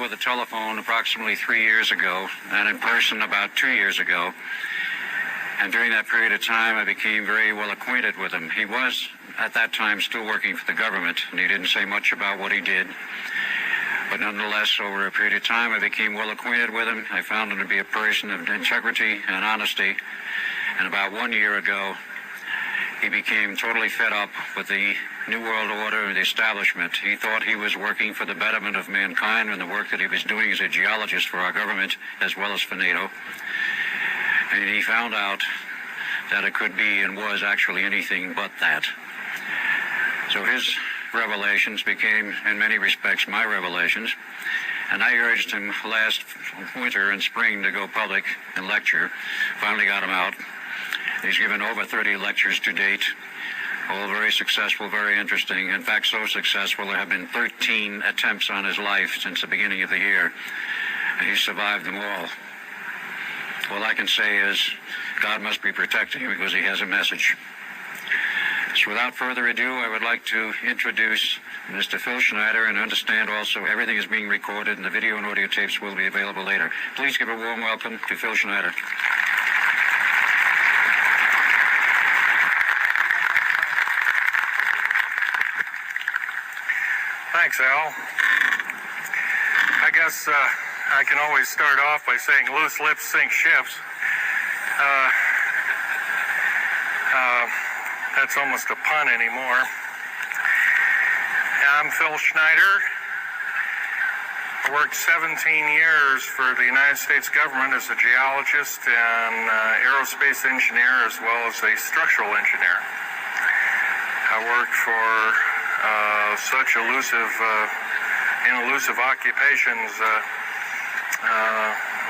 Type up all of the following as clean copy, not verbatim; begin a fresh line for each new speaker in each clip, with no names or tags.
over the telephone approximately 3 years ago, and in person about 2 years ago. And during that period of time, I became very well acquainted with him. He was, at that time, still working for the government, and he didn't say much about what he did. But nonetheless, over a period of time, I became well acquainted with him. I found him to be a person of integrity and honesty. And about 1 year ago, he became totally fed up with the New World Order and the establishment. He thought he was working for the betterment of mankind and the work that he was doing as a geologist for our government as well as for NATO. And he found out that it could be and was actually anything but that. So his revelations became, in many respects, my revelations. And I urged him last winter and spring to go public and lecture. Finally got him out. He's given over 30 lectures to date, all very successful, very interesting. In fact, so successful, there have been 13 attempts on his life since the beginning of the year, and he's survived them all. All I can say is God must be protecting him because he has a message. So without further ado, I would like to introduce Mr. Phil Schneider, and understand also everything is being recorded and the video and audio tapes will be available later. Please give a warm welcome to Phil Schneider.
Thanks, Al. I guess I can always start off by saying loose lips sink ships. That's almost a pun anymore. I'm Phil Schneider. I worked 17 years for the United States government as a geologist and aerospace engineer as well as a structural engineer. I worked for such elusive occupations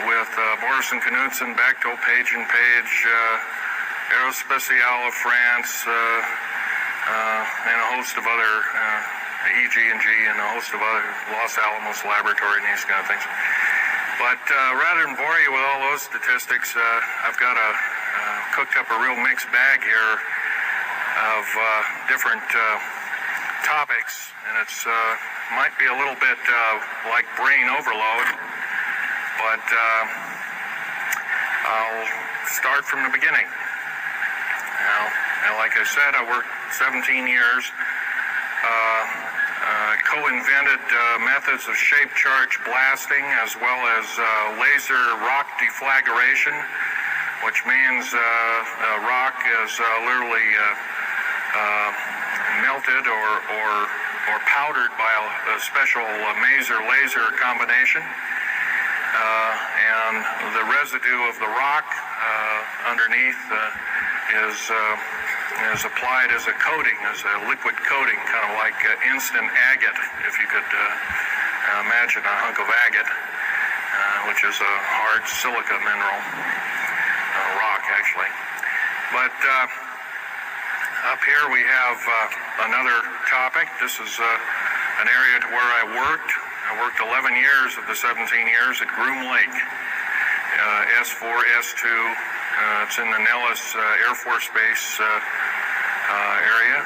with Morrison Knudsen, Bechtel, Page & Page, Aerospatiale of France, and a host of other, EG&G and a host of other, Los Alamos Laboratory and these kind of things. But rather than bore you with all those statistics, I've got cooked up a real mixed bag here of different topics, and it's might be a little bit like brain overload, but I'll start from the beginning. Now, like I said, I worked 17 years, co-invented methods of shape charge blasting as well as laser rock deflagration, which means rock is literally melted or powdered by a special maser-laser combination, and the residue of the rock underneath is applied as a coating, as a liquid coating, kind of like instant agate, if you could imagine a hunk of agate, which is a hard silica mineral, rock actually. But up here we have another topic. This is an area to where I worked. I worked 11 years of the 17 years at Groom Lake, S4, S2. It's in the Nellis Air Force Base area.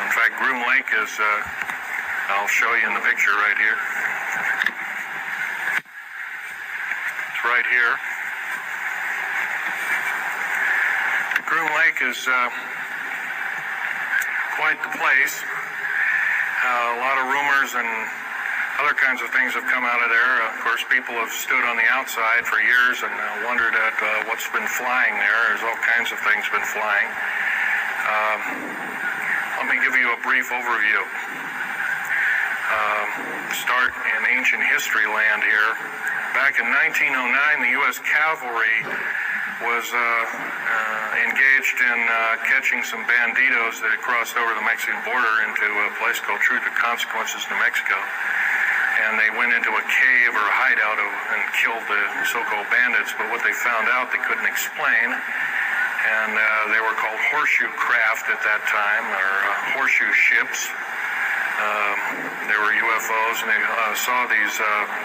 In fact, Groom Lake is, I'll show you in the picture right here. It's right here. Groom Lake is quite the place. A lot of rumors and other kinds of things have come out of there. Of course, people have stood on the outside for years and wondered at what's been flying there. There's all kinds of things been flying. Let me give you a brief overview. Start in ancient history land here. Back in 1909, the U.S. Cavalry was engaged in catching some banditos that had crossed over the Mexican border into a place called Truth or Consequences, New Mexico. And they went into a cave or a hideout and killed the so-called bandits, but what they found out they couldn't explain, and they were called horseshoe craft at that time, or horseshoe ships. There were UFOs, and they saw these,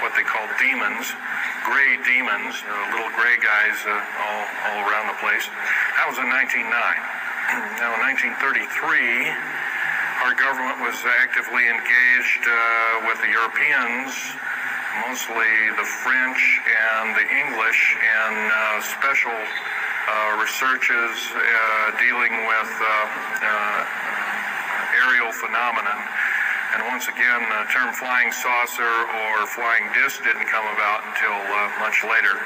what they called demons, gray demons, little gray guys all around the place. That was in 1909. Now in 1933, our government was actively engaged with the Europeans, mostly the French and the English in special researches dealing with aerial phenomenon. And once again, the term flying saucer or flying disc didn't come about until much later,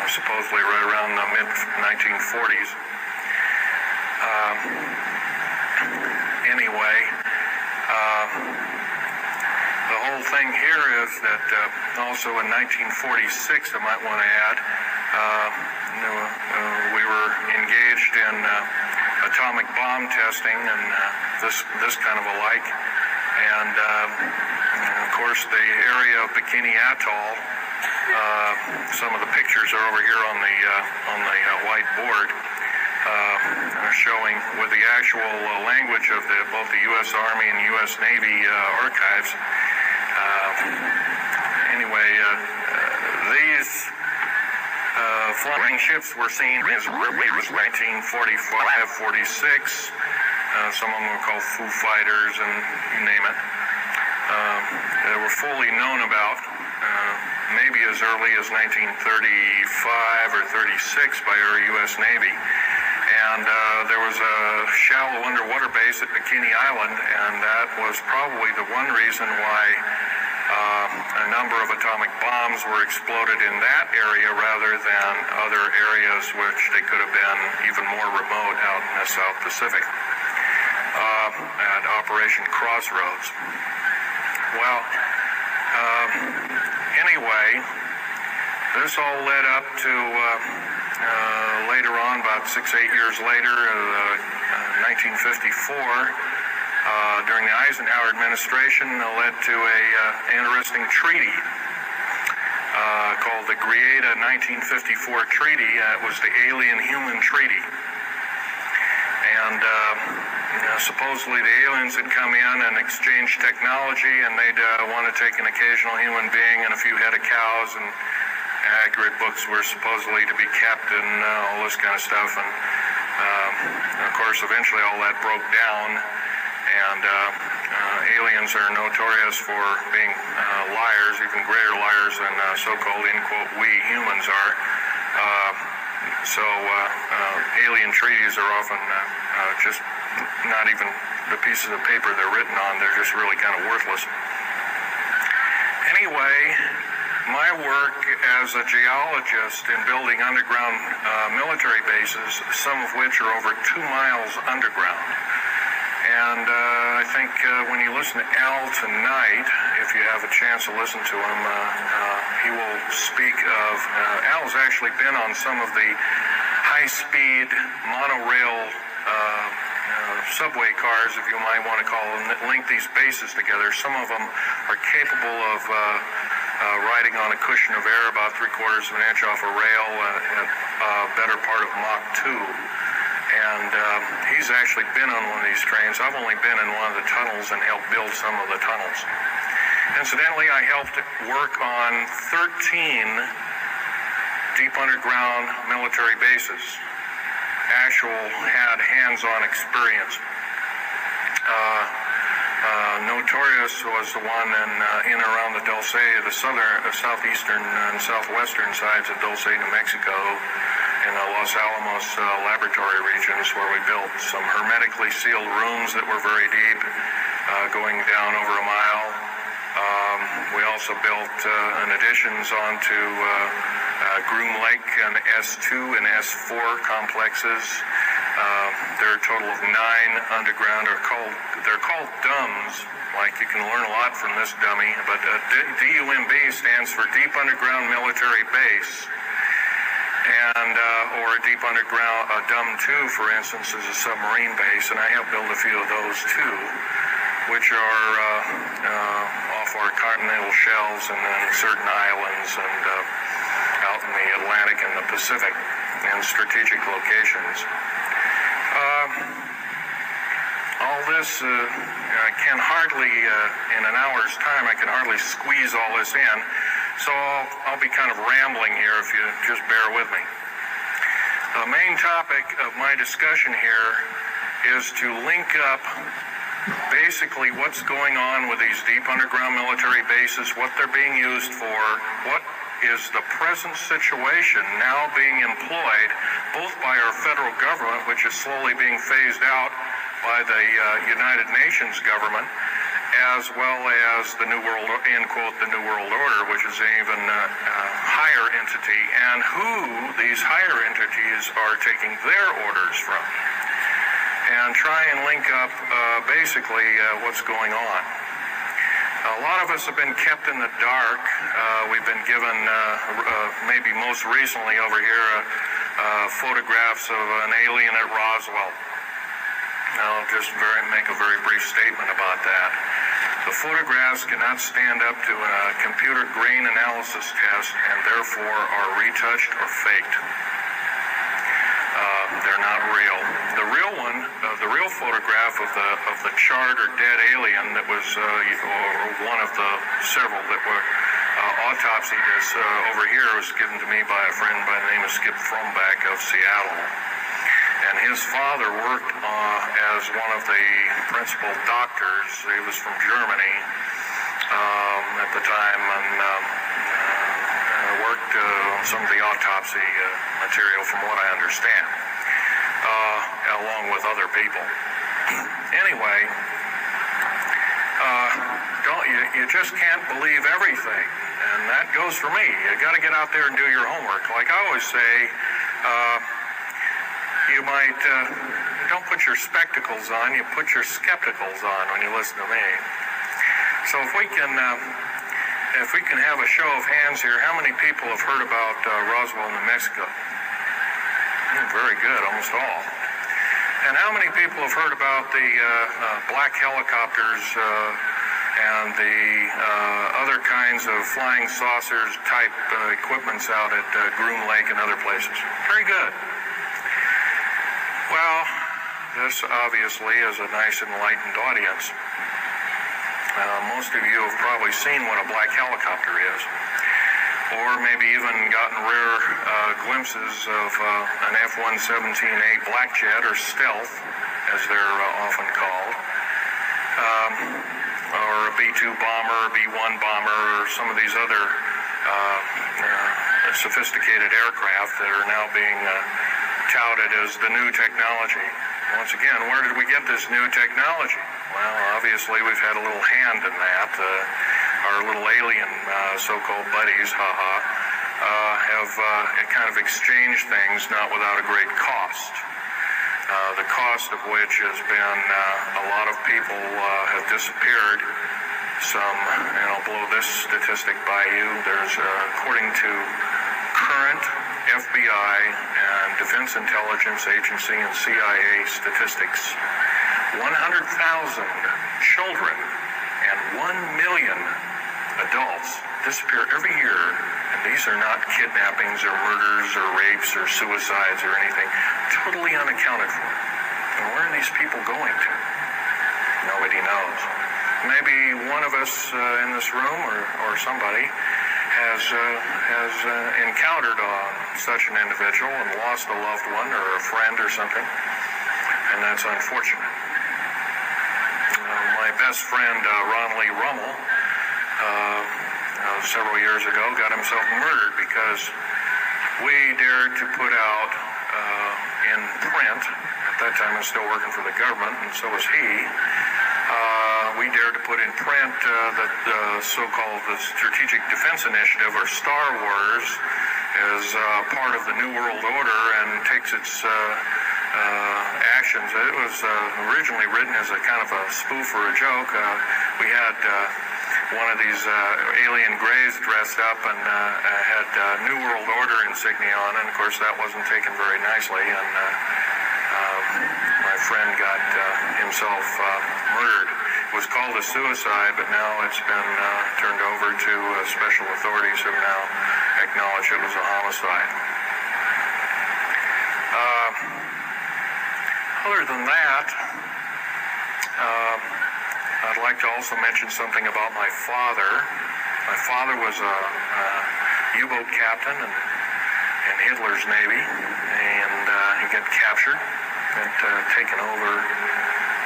supposedly right around the mid-1940s. Anyway, the whole thing here is that also in 1946, I might want to add, we were engaged in atomic bomb testing and this kind of a like. And of course, the area of Bikini Atoll, some of the pictures are over here on the white board, showing with the actual language of both the U.S. Army and U.S. Navy archives. Anyway, these flying ships were seen as early as 1945, 46. Some of them were called Foo Fighters, and you name it. They were fully known about, maybe as early as 1935 or 36 by our U.S. Navy. And there was a shallow underwater base at Bikini Island, and that was probably the one reason why a number of atomic bombs were exploded in that area rather than other areas which they could have been even more remote out in the South Pacific at Operation Crossroads. Well, anyway, this all led up to later on, about 6-8 years later, 1954, during the Eisenhower administration, led to an interesting treaty called the Greada 1954 Treaty. It was the Alien-Human Treaty. And supposedly the aliens had come in and exchanged technology, and they'd want to take an occasional human being and a few head of cows, and accurate books were supposedly to be kept and all this kind of stuff. And of course, eventually all that broke down, and aliens are notorious for being liars, even greater liars than so-called, in quote, we humans are. So alien treaties are often just not even the pieces of paper they're written on. They're just really kind of worthless. Anyway, my work as a geologist in building underground military bases, some of which are over 2 miles underground. And I think when you listen to Al tonight, if you have a chance to listen to him, he will speak of, Al's actually been on some of the high-speed monorail subway cars, if you might want to call them, that link these bases together. Some of them are capable of riding on a cushion of air about 3/4 of an inch off a rail at a better part of Mach 2. And he's actually been on one of these trains. I've only been in one of the tunnels and helped build some of the tunnels. Incidentally, I helped work on 13 deep underground military bases. Had hands-on experience. Notorious was the one in around the Dulce, the southeastern and southwestern sides of Dulce, New Mexico, in the Los Alamos laboratory regions, where we built some hermetically sealed rooms that were very deep, going down over a mile. We also built additions onto Groom Lake and S2 and S4 complexes. There are a total of 9 underground. They're called DUMBs. Like, you can learn a lot from this dummy, but DUMB stands for Deep Underground Military Base. And or a deep underground, DUM 2, for instance, is a submarine base, and I have built a few of those too, which are off our continental shelves and then certain islands and out in the Atlantic and the Pacific in strategic locations. All this can hardly, in an hour's time, I can hardly squeeze all this in. So I'll be kind of rambling here if you just bear with me. The main topic of my discussion here is to link up basically what's going on with these deep underground military bases, what they're being used for, what is the present situation now being employed both by our federal government, which is slowly being phased out by the United Nations government, as well as the New World, end quote, the New World Order, which is an even higher entity, and who these higher entities are taking their orders from, and try and link up basically what's going on. A lot of us have been kept in the dark. We've been given, maybe most recently over here, photographs of an alien at Roswell. I'll just make a very brief statement about that. The photographs cannot stand up to a computer grain analysis test and therefore are retouched or faked. They're not real. The real one, the real photograph of the charred or dead alien that was one of the several that were autopsied is over here, was given to me by a friend by the name of Skip Fromback of Seattle. And his father worked as one of the principal doctors. He was from Germany at the time, and worked on some of the autopsy material, from what I understand, along with other people. Anyway, you just can't believe everything, and that goes for me. You got to get out there and do your homework. Like I always say, you might don't put your spectacles on, you put your skepticals on when you listen to me. So if we can have a show of hands here, how many people have heard about Roswell, New Mexico? Very good, almost all. And how many people have heard about the black helicopters and the other kinds of flying saucers type equipments out at Groom Lake and other places? Very good. Well, this obviously is a nice enlightened audience. Most of you have probably seen what a black helicopter is, or maybe even gotten rare glimpses of an F-117A black jet, or stealth, as they're often called, or a B-2 bomber, B-1 bomber, or some of these other sophisticated aircraft that are now being touted as the new technology. Once again, where did we get this new technology? Well, obviously we've had a little hand in that. Our little alien so-called buddies, have kind of exchanged things, not without a great cost. The cost of which has been a lot of people have disappeared. Some, and I'll blow this statistic by you. There's, according to current FBI and Defense Intelligence Agency and CIA statistics, 100,000 children and 1 million adults disappear every year. And these are not kidnappings or murders or rapes or suicides or anything. Totally unaccounted for. And where are these people going to? Nobody knows. Maybe one of us in this room or somebody has encountered such an individual and lost a loved one or a friend or something, and that's unfortunate. My best friend, Ron Lee Rummel, several years ago got himself murdered because we dared to put out in print, at that time I was still working for the government, and so was he, we dared to put in print that the so-called the Strategic Defense Initiative, or Star Wars, is part of the New World Order and takes its actions. It was originally written as a kind of a spoof or a joke. We had one of these alien greys dressed up and had New World Order insignia on, and of course that wasn't taken very nicely, and my friend got himself murdered. It was called a suicide, but now it's been turned over to special authorities who now acknowledge it was a homicide. Other than that, I'd like to also mention something about my father. My father was a U-boat captain in Hitler's Navy, and he got captured and taken over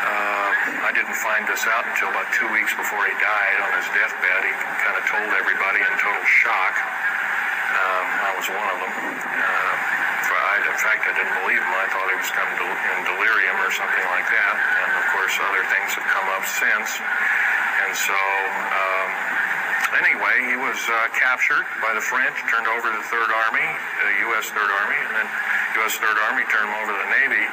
I didn't find this out until about 2 weeks before he died on his deathbed. He kind of told everybody in total shock. I was one of them. In fact, I didn't believe him. I thought he was kind of in delirium or something like that. And of course, other things have come up since. And so, anyway, he was captured by the French, turned over to the Third Army, the U.S. Third Army, and then U.S. Third Army turned him over to the Navy.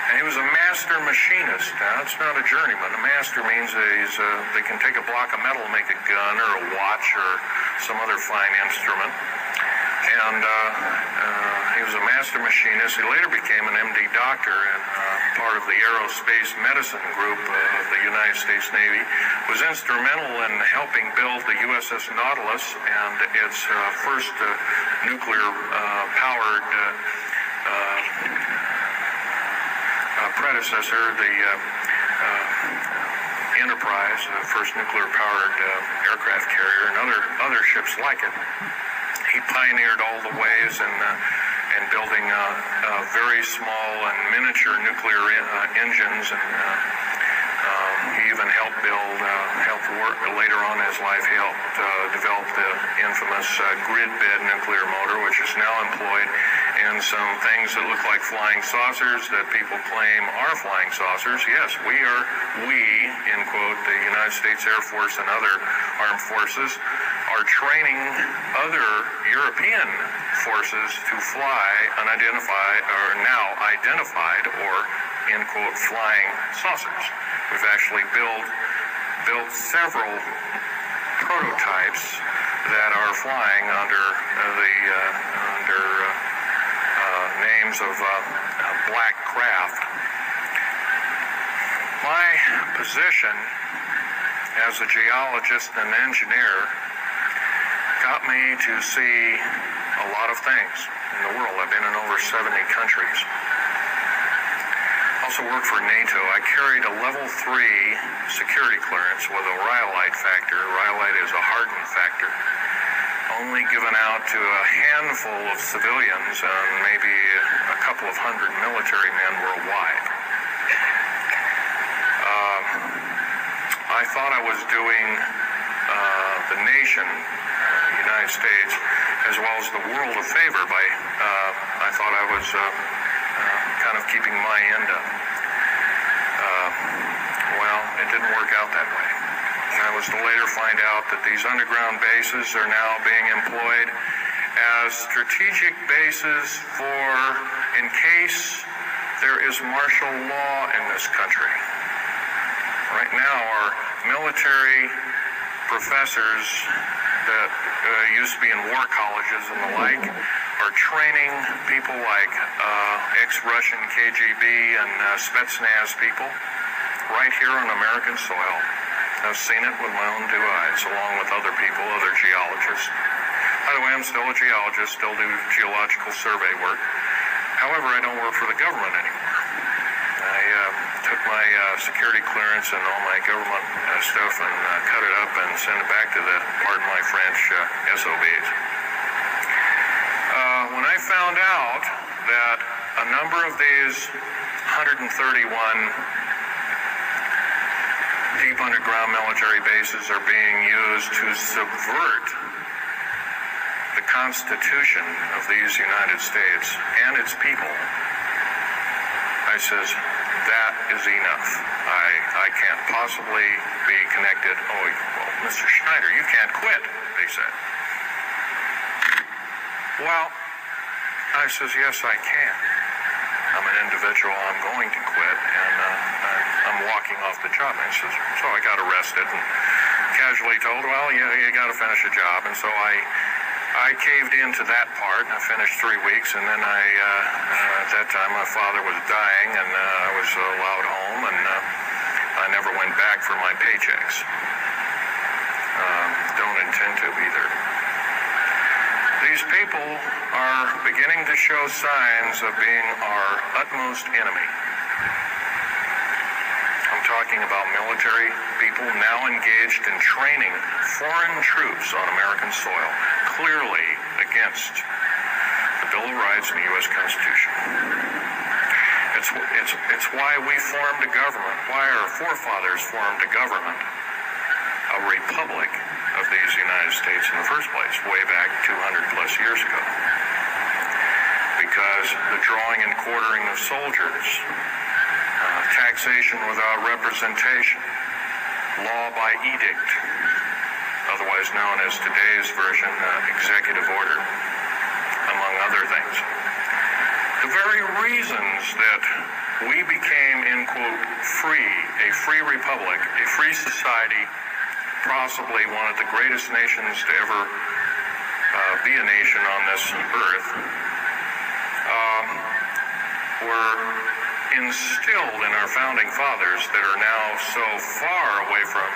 And he was a master machinist. Now, it's not a journeyman. A master means they can take a block of metal and make a gun or a watch or some other fine instrument. And he was a master machinist. He later became an MD doctor and part of the aerospace medicine group of the United States Navy. Was instrumental in helping build the USS Nautilus and its first nuclear-powered predecessor, the Enterprise, the first nuclear-powered aircraft carrier, and other ships like it. He pioneered all the ways in building very small and miniature nuclear engines, and he even helped work later on in his life. He helped develop the infamous grid bed nuclear motor, which is now employed in some things that look like flying saucers that people claim are flying saucers. Yes, we, in quote, the United States Air Force and other armed forces, are training other European forces to fly unidentified, or now identified, or, in quote, flying saucers. We've actually built several prototypes that are flying under names of black craft. My position as a geologist and engineer got me to see a lot of things in the world. I've been in over 70 countries. Also worked for NATO. I carried a level 3 security clearance with a rhyolite factor. Rhyolite is a hardened factor, only given out to a handful of civilians and maybe a couple of hundred military men worldwide. I thought I was doing the nation, the United States, as well as the world a favor by, I thought I was kind of keeping my end up. Well, it didn't work out that way. I was to later find out that these underground bases are now being employed as strategic bases for, in case there is martial law in this country. Right now, our military professors that used to be in war colleges and the like are training people like ex-Russian KGB and Spetsnaz people right here on American soil. I've seen it with my own 2 eyes, along with other people, other geologists. By the way, I'm still a geologist, still do geological survey work. However, I don't work for the government anymore. I took my security clearance and all my government stuff and cut it up and sent it back to the, pardon my French, SOBs. When I found out that a number of these 131 deep underground military bases are being used to subvert the Constitution of these United States and its people, I says, that is enough. I can't possibly be connected. Oh, well, Mr. Schneider, you can't quit, they said. Well, I says, yes, I can. I'm an individual, I'm going to quit, and I'm walking off the job. And he says, so I got arrested and casually told, well, you got to finish a job. And so I caved into that part, and I finished 3 weeks, and then at that time, my father was dying, and I was allowed home, and I never went back for my paychecks. Don't intend to either. These people are beginning to show signs of being our utmost enemy. I'm talking about military people now engaged in training foreign troops on American soil, clearly against the Bill of Rights and the U.S. Constitution. It's why we formed a government, why our forefathers formed a government, a republic of these United States in the first place, way back 200 plus years ago. Because the drawing and quartering of soldiers, taxation without representation, law by edict, otherwise known as today's version, executive order, among other things. The very reasons that we became, in quote, free, a free republic, a free society, possibly one of the greatest nations to ever be a nation on this earth, were instilled in our founding fathers that are now so far away from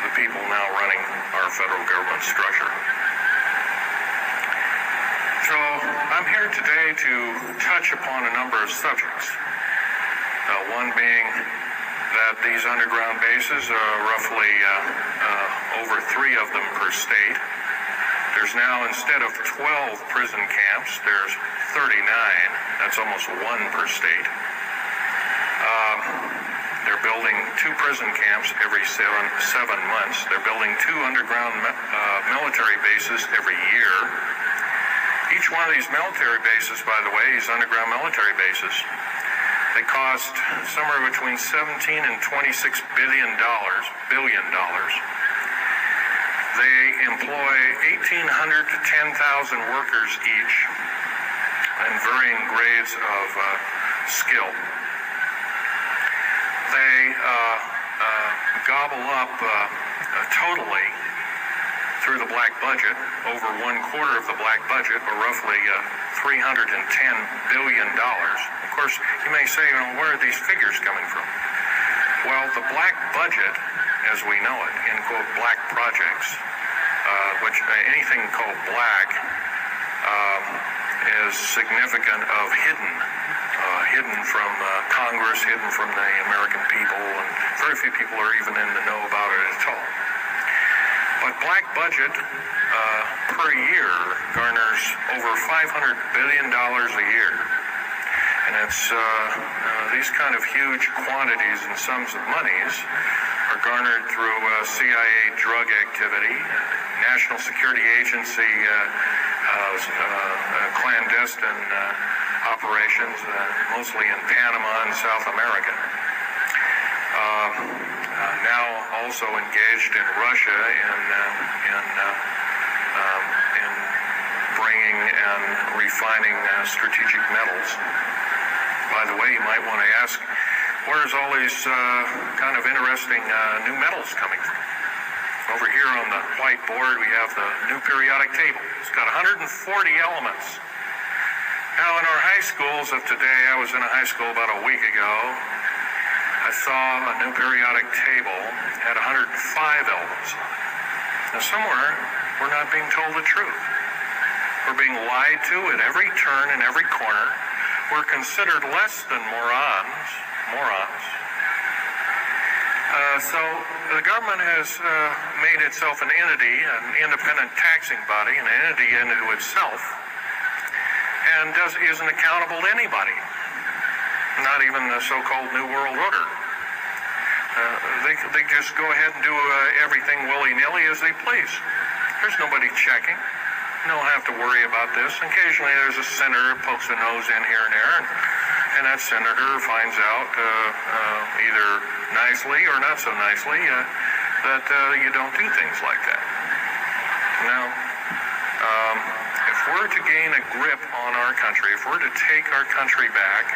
the people now running our federal government structure. So I'm here today to touch upon a number of subjects. One being that these underground bases are roughly over 3 of them per state. There's now, instead of 12 prison camps, there's 39. That's almost 1 per state. They're building 2 prison camps every seven months. They're building 2 underground military bases every year. Each one of these military bases, by the way, these underground military bases, they cost somewhere between $17 and $26 billion. They employ 1,800 to 10,000 workers each in varying grades of skill. They gobble up totally through the black budget, over 1/4 of the black budget, or roughly $310 billion. Of course, you may say, well, where are these figures coming from? Well, the black budget, as we know it, in quote, black projects, which anything called black is significant of hidden from Congress, hidden from the American people, and very few people are even in the know about it at all. But black budget per year garners over $500 billion a year. And it's these kind of huge quantities and sums of monies are garnered through CIA drug activity, National Security Agency clandestine operations, mostly in Panama and South America. Now also engaged in Russia in bringing and refining strategic metals. By the way, you might want to ask, where's all these kind of interesting new metals coming from? Over here on the whiteboard, we have the new periodic table. It's got 140 elements. Now, in our high schools of today, I was in a high school about a week ago. I saw a new periodic table had 105 elements. Now, somewhere, we're not being told the truth. We're being lied to at every turn and every corner. We're considered less than morons. So the government has made itself an entity, an independent taxing body, an entity into itself, and isn't accountable to anybody, not even the so-called New World Order. They just go ahead and do everything willy-nilly as they please. There's nobody checking. You don't have to worry about this. Occasionally there's a senator who pokes a nose in here and there, and that senator finds out either nicely or not so nicely that you don't do things like that. Now, if we're to gain a grip on our country, if we're to take our country back,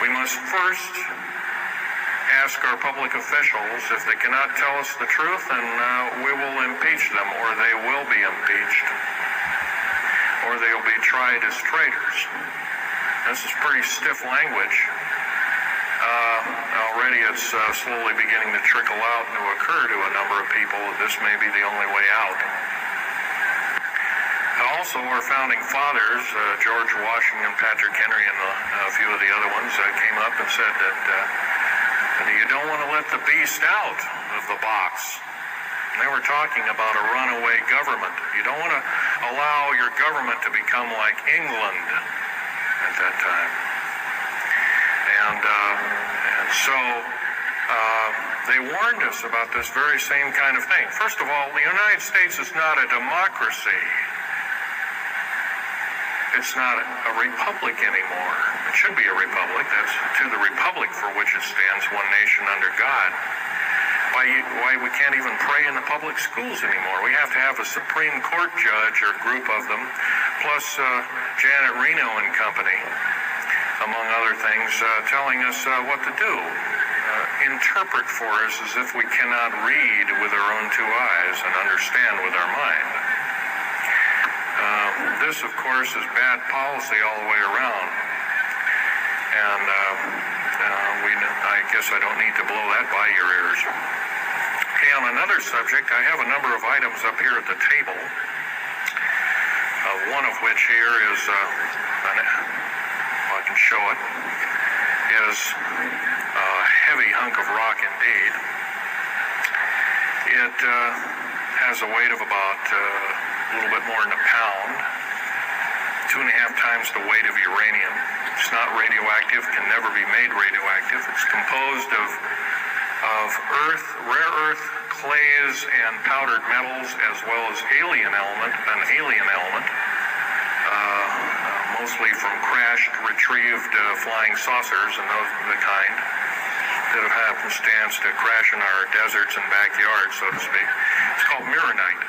we must first ask our public officials if they cannot tell us the truth, and we will impeach them, or they will be impeached, or they'll be tried as traitors. This is pretty stiff language. Already it's slowly beginning to trickle out and to occur to a number of people that this may be the only way out. Also, our founding fathers, George Washington, Patrick Henry, and a few of the other ones, came up and said that you don't want to let the beast out of the box. And they were talking about a runaway government. You don't want to allow your government to become like England. at that time. And so they warned us about this very same kind of thing. First of all, the United States is not a democracy. It's not a republic anymore. It should be a republic. That's to the republic for which it stands, one nation under God. Why we can't even pray in the public schools anymore. We have to have a Supreme Court judge or group of them, plus Janet Reno and company, among other things, telling us what to do. Interpret for us as if we cannot read with our own two eyes and understand with our mind. This, of course, is bad policy all the way around. And I guess I don't need to blow that by your ears. Okay, on another subject, I have a number of items up here at the table. One of which here is, I can show it, is a heavy hunk of rock indeed. It has a weight of about a little bit more than a pound, 2.5 times the weight of uranium. It's not radioactive, can never be made radioactive. It's composed of earth, rare earth, clays, and powdered metals, as well as an alien element, mostly from crashed, retrieved flying saucers and those of the kind that have happenstance to crash in our deserts and backyards, so to speak. It's called mironite.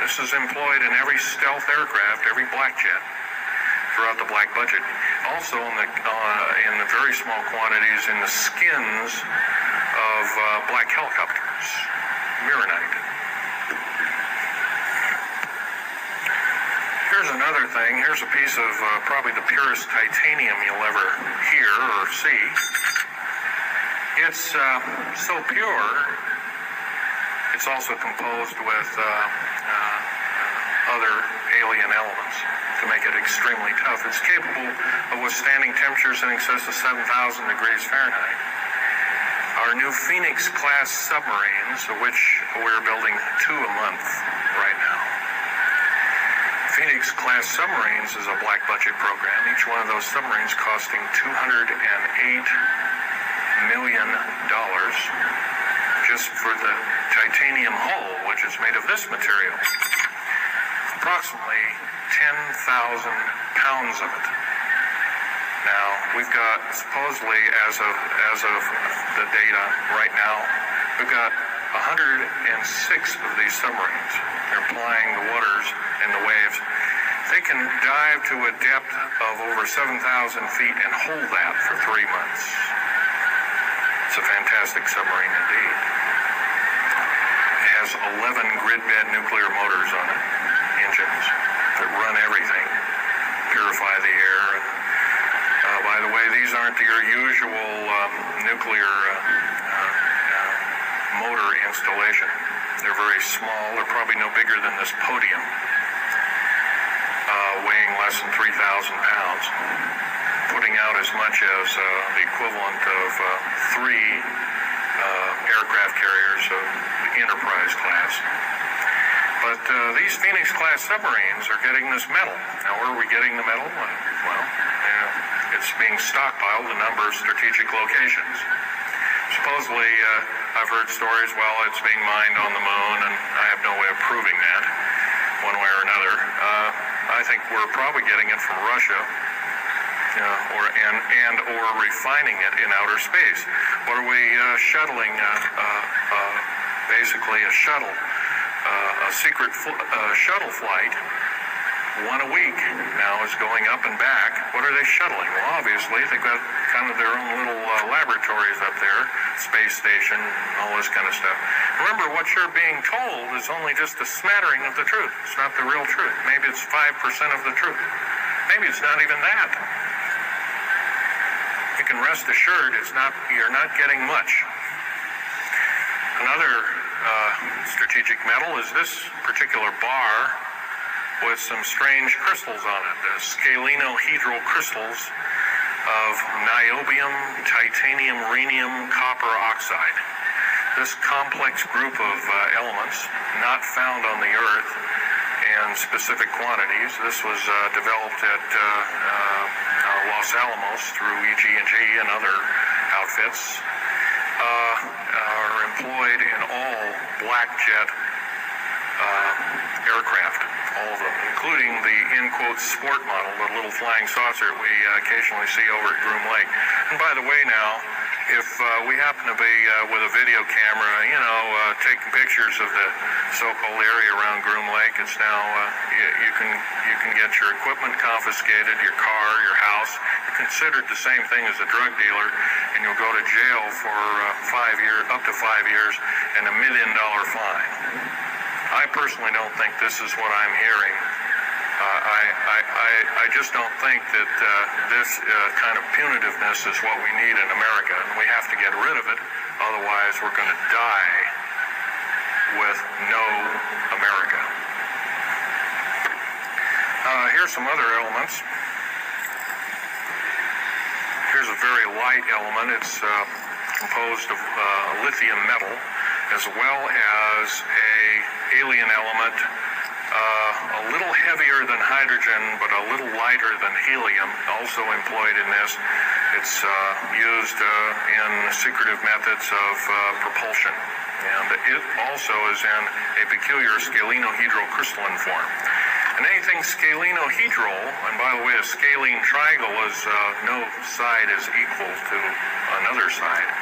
This is employed in every stealth aircraft, every black jet throughout the black budget. Also in the very small quantities in the skins of black helicopters. Mironite. Here's another thing. Here's a piece of probably the purest titanium you'll ever hear or see. It's so pure, it's also composed with other alien elements to make it extremely tough. It's capable of withstanding temperatures in excess of 7,000 degrees Fahrenheit. Our new Phoenix-class submarines, of which we're building 2 a month right now. Phoenix-class submarines is a black budget program. Each one of those submarines costing $208 million just for the titanium hull, which is made of this material. Approximately 10,000 pounds of it. Now, we've got, supposedly, as of the data right now, we've got 106 of these submarines. They're plying the waters and the waves. They can dive to a depth of over 7,000 feet and hold that for 3 months. It's a fantastic submarine indeed. It has 11 grid-bed nuclear motors on it, engines that run everything, purify the air. By the way, these aren't your usual nuclear motor installation. They're very small. They're probably no bigger than this podium, weighing less than 3,000 pounds, putting out as much as the equivalent of 3 aircraft carriers of the Enterprise class. But these Phoenix-class submarines are getting this metal. Now, where are we getting the metal? Well, it's being stockpiled in a number of strategic locations. Supposedly, I've heard stories, well, it's being mined on the moon, and I have no way of proving that, one way or another. I think we're probably getting it from Russia, or refining it in outer space. What are we shuttling? Basically, a shuttle, a secret shuttle flight. 1 a week now is going up and back. What are they shuttling? Well, obviously, they've got kind of their own little laboratories up there, space station, and all this kind of stuff. Remember, what you're being told is only just a smattering of the truth. It's not the real truth. Maybe it's 5% of the truth. Maybe it's not even that. You can rest assured you're not getting much. Another strategic metal is this particular bar with some strange crystals on it, the scalenohedral crystals of niobium, titanium, rhenium, copper oxide. This complex group of elements, not found on the Earth in specific quantities. This was developed at Los Alamos through EG&G and other outfits. Are employed in all black jet aircraft, all of them, including the, in quotes, sport model, the little flying saucer we occasionally see over at Groom Lake. And by the way now, if we happen to be with a video camera, taking pictures of the so-called area around Groom Lake, it's now, you can get your equipment confiscated, your car, your house. You're considered the same thing as a drug dealer, and you'll go to jail for 5 years, up to 5 years, and $1 million fine. I personally don't think this is what I'm hearing. I just don't think that this kind of punitiveness is what we need in America, and we have to get rid of it. Otherwise, we're going to die with no America. Here's some other elements. Here's a very light element. It's composed of lithium metal, as well as a alien element, a little heavier than hydrogen, but a little lighter than helium, also employed in this. It's used in secretive methods of propulsion, and it also is in a peculiar scalenohedral crystalline form. And anything scalenohedral, and by the way, a scalene triangle is no side is equal to another side.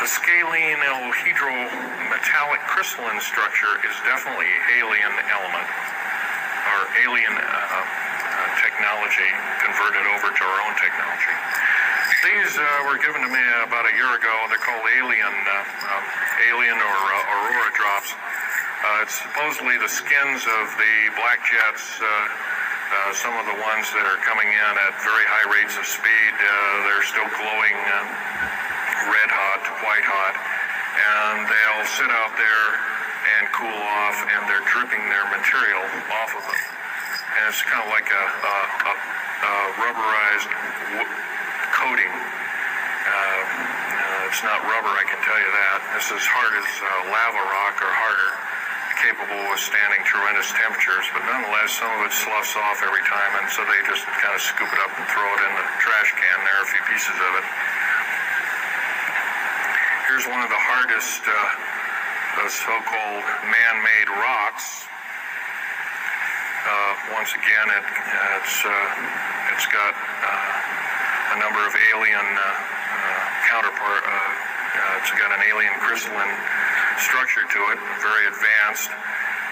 The scalenohedral metallic crystalline structure is definitely alien element, or alien technology converted over to our own technology. These were given to me about a year ago. They're called alien or aurora drops. It's supposedly the skins of the black jets, some of the ones that are coming in at very high rates of speed. They're still glowing red hot, white hot, and they'll sit out there and cool off, and they're dripping their material off of them. And it's kind of like a rubberized coating. It's not rubber, I can tell you that. This is hard as lava rock or harder, capable of withstanding tremendous temperatures, but nonetheless, some of it sloughs off every time, and so they just kind of scoop it up and throw it in the trash can. There are a few pieces of it. Here's one of the hardest so-called man-made rocks. Once again, it's got a number of alien counterpart. It's got an alien crystalline structure to it, very advanced.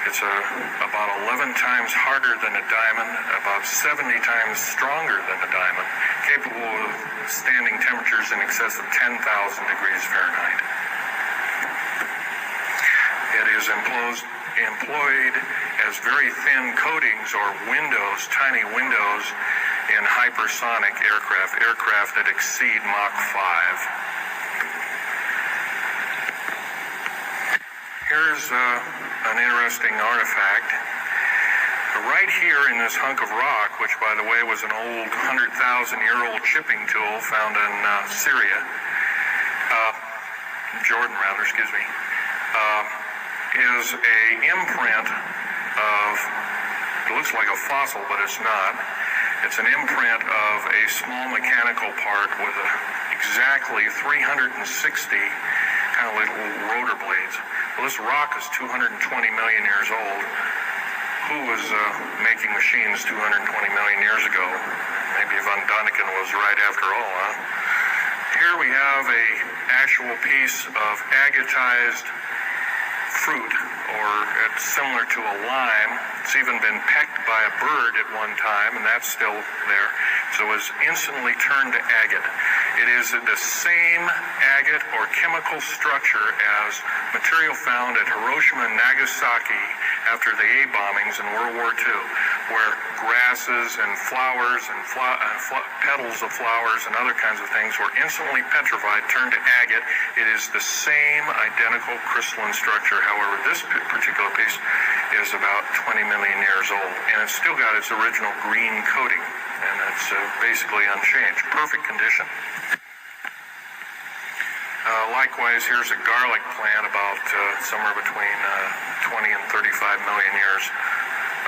It's about 11 times harder than a diamond, about 70 times stronger than a diamond, capable of standing temperatures in excess of 10,000 degrees Fahrenheit. It is employed as very thin coatings or windows, tiny windows in hypersonic aircraft that exceed Mach 5. Here's an interesting artifact. Right here in this hunk of rock, which by the way was an old 100,000-year-old chipping tool found in Syria, Jordan rather, excuse me, is a imprint of, it looks like a fossil, but it's not. It's an imprint of a small mechanical part with exactly 360 kind of little rotor blades. Well, this rock is 220 million years old. Who was making machines 220 million years ago? Maybe Von Däniken was right after all, huh? Here we have a actual piece of agatized fruit, or it's similar to a lime. It's even been pecked by a bird at one time, and that's still there. So it was instantly turned to agate. It is the same agate or chemical structure as material found at Hiroshima and Nagasaki after the A bombings in World War II, where grasses and flowers and petals of flowers and other kinds of things were instantly petrified, turned to agate. It is the same identical crystalline structure. However, this particular piece is about 20 million years old, and it's still got its original green coating, and it's basically unchanged. Perfect condition. Likewise, here's a garlic plant about somewhere between 20 and 35 million years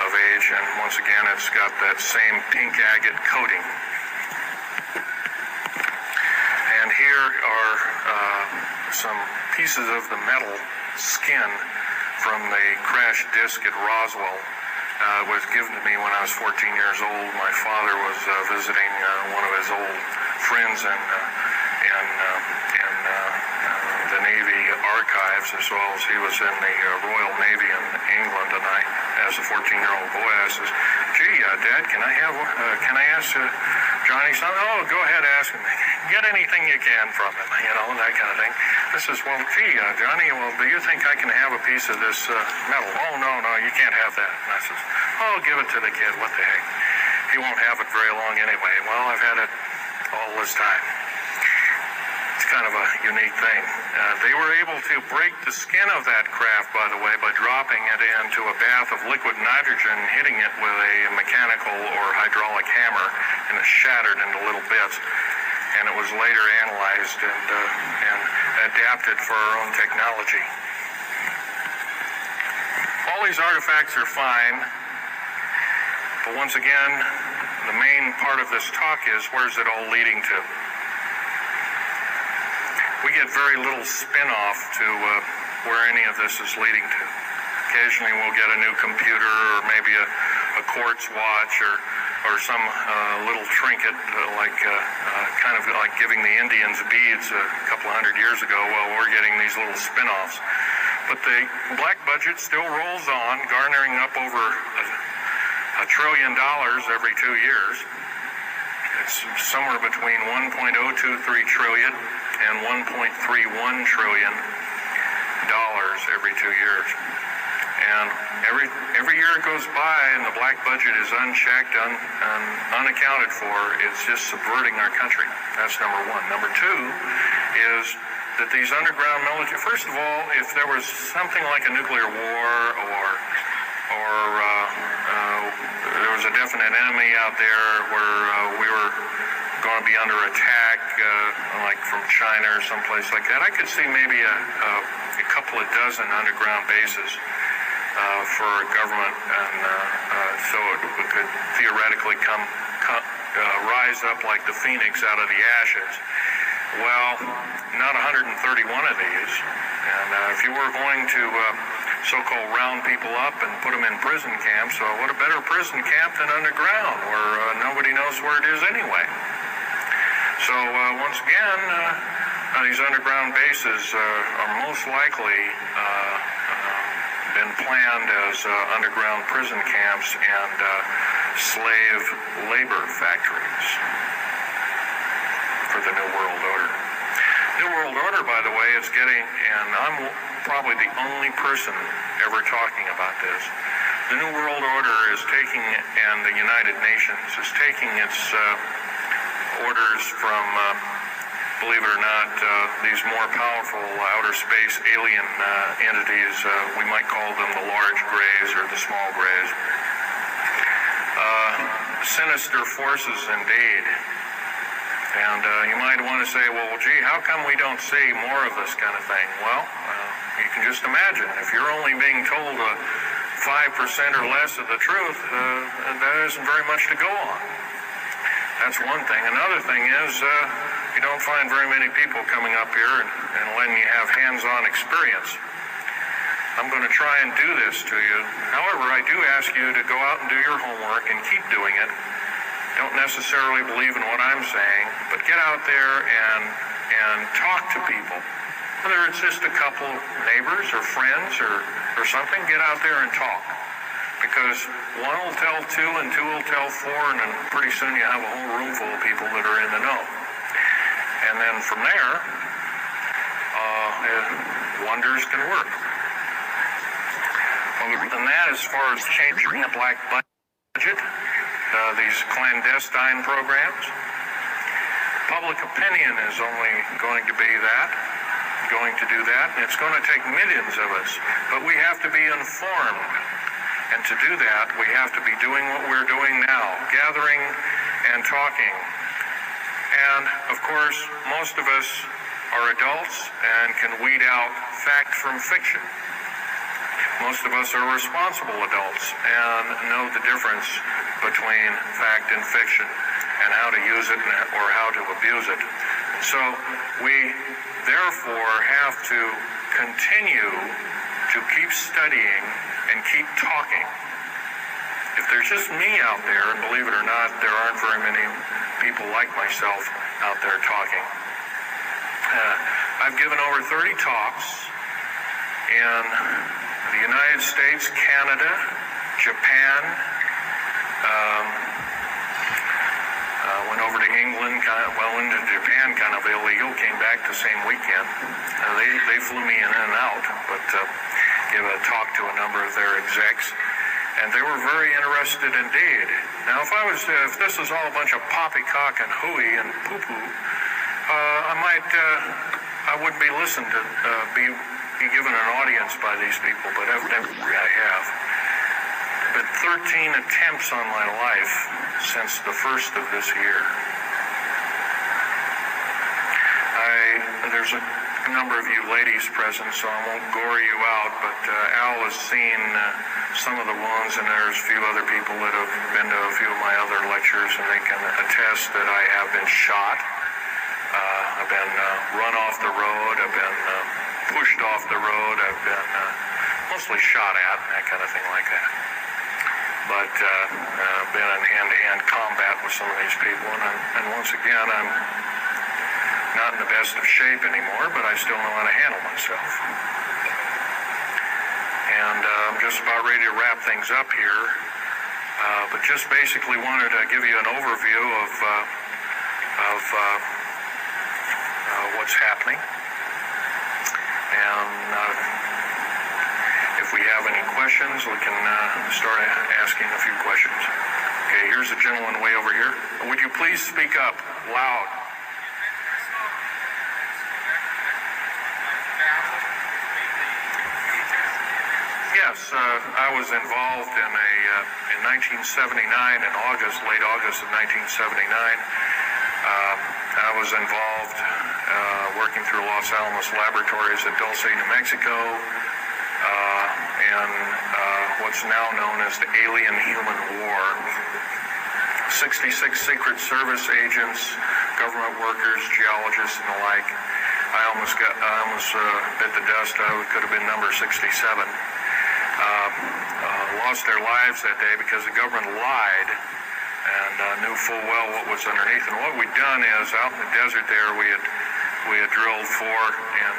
of age, and once again it's got that same pink agate coating. And here are some pieces of the metal skin from the crash disk at Roswell. It was given to me when I was 14 years old. My father was visiting one of his old friends in the Navy archives, as well as he was in the Royal Navy in England. And I, as a 14-year-old boy, I says, "Gee, Dad, can I ask Johnny something?" "Oh, go ahead, ask him. Get anything you can from him," that kind of thing. I says, "Well, gee, Johnny, well, do you think I can have a piece of this metal?" "Oh, no, you can't have that." And I says, "Oh, give it to the kid. What the heck? He won't have it very long anyway." Well, I've had it all this time. It's kind of a unique thing. They were able to break the skin of that craft, by the way, by dropping it into a bath of liquid nitrogen, hitting it with a mechanical or hydraulic hammer, and it shattered into little bits. And it was later analyzed and adapted for our own technology. All these artifacts are fine, but once again, the main part of this talk is, where's it all leading to? We get very little spin-off to where any of this is leading to. Occasionally we'll get a new computer, or maybe a quartz watch, or some little trinket, kind of like giving the Indians beads a couple hundred years ago. Well, we're getting these little spin-offs. But the black budget still rolls on, garnering up over $1 trillion every 2 years. It's somewhere between 1.023 trillion and 1.31 trillion dollars every 2 years. And every year it goes by and the black budget is unchecked, unaccounted for, it's just subverting our country. That's number one. Number two is that these underground military, first of all, if there was something like a nuclear war or there was a definite enemy out there where we were going to be under attack, like from China or someplace like that, I could see maybe a couple of dozen underground bases for a government, and so it could theoretically rise up like the phoenix out of the ashes. Well, not 131 of these, and if you were going to so-called round people up and put them in prison camps, what a better prison camp than underground, where nobody knows where it is anyway. So once again, these underground bases are most likely been planned as underground prison camps and slave labor factories for the New World Order. New World Order, by the way, is getting, and I'm probably the only person ever talking about this, the New World Order is taking, and the United Nations is taking its orders from, believe it or not, these more powerful outer space alien entities. We might call them the large grays or the small grays. Sinister forces indeed. And you might want to say, well, gee, how come we don't see more of this kind of thing? Well, you can just imagine. If you're only being told 5% or less of the truth, that isn't very much to go on. That's one thing. Another thing is you don't find very many people coming up here and letting you have hands-on experience. I'm going to try and do this to you. However, I do ask you to go out and do your homework and keep doing it. Don't necessarily believe in what I'm saying, but get out there and talk to people. Whether it's just a couple neighbors or friends or something, get out there and talk. Because one will tell two and two will tell four, and then pretty soon you have a whole room full of people that are in the know. And then from there, wonders can work. Other than that, as far as changing the black budget, these clandestine programs, public opinion is only going to be that, going to do that, and it's going to take millions of us. But we have to be informed. And to do that, we have to be doing what we're doing now, gathering and talking. And, of course, most of us are adults and can weed out fact from fiction. Most of us are responsible adults and know the difference between fact and fiction and how to use it or how to abuse it. So we therefore have to continue to keep studying and keep talking. If there's just me out there, and believe it or not, there aren't very many people like myself out there talking. I've given over 30 talks in the United States, Canada, Japan, went over to England, into Japan kind of illegal, came back the same weekend. They flew me in and out, but gave a talk to a number of their execs, and they were very interested indeed. Now, if this is all a bunch of poppycock and hooey and poo-poo, I wouldn't be listened to, be given an audience by these people, but evidently I have. But 13 attempts on my life since the first of this year. There's a number of you ladies present, so I won't gore you out, but Al has seen some of the wounds, and there's a few other people that have been to a few of my other lectures, and they can attest that I have been shot. I've been run off the road. I've been pushed off the road. I've been mostly shot at and that kind of thing like that. But been in hand-to-hand combat with some of these people, and once again, I'm not in the best of shape anymore, but I still know how to handle myself. And I'm just about ready to wrap things up here, but just basically wanted to give you an overview of what's happening. And if we have any questions, we can start asking a few questions. Okay, here's a gentleman way over here. Would you please speak up loud? Yes, I was involved in 1979, in August, late August of 1979. I was involved working through Los Alamos Laboratories at Dulce, New Mexico, and what's now known as the Alien-Human War. 66 Secret Service agents, government workers, geologists, and the like. I almost bit the dust. I could have been number 67. Lost their lives that day because the government lied and knew full well what was underneath. And what we'd done is, out in the desert there, we had drilled in a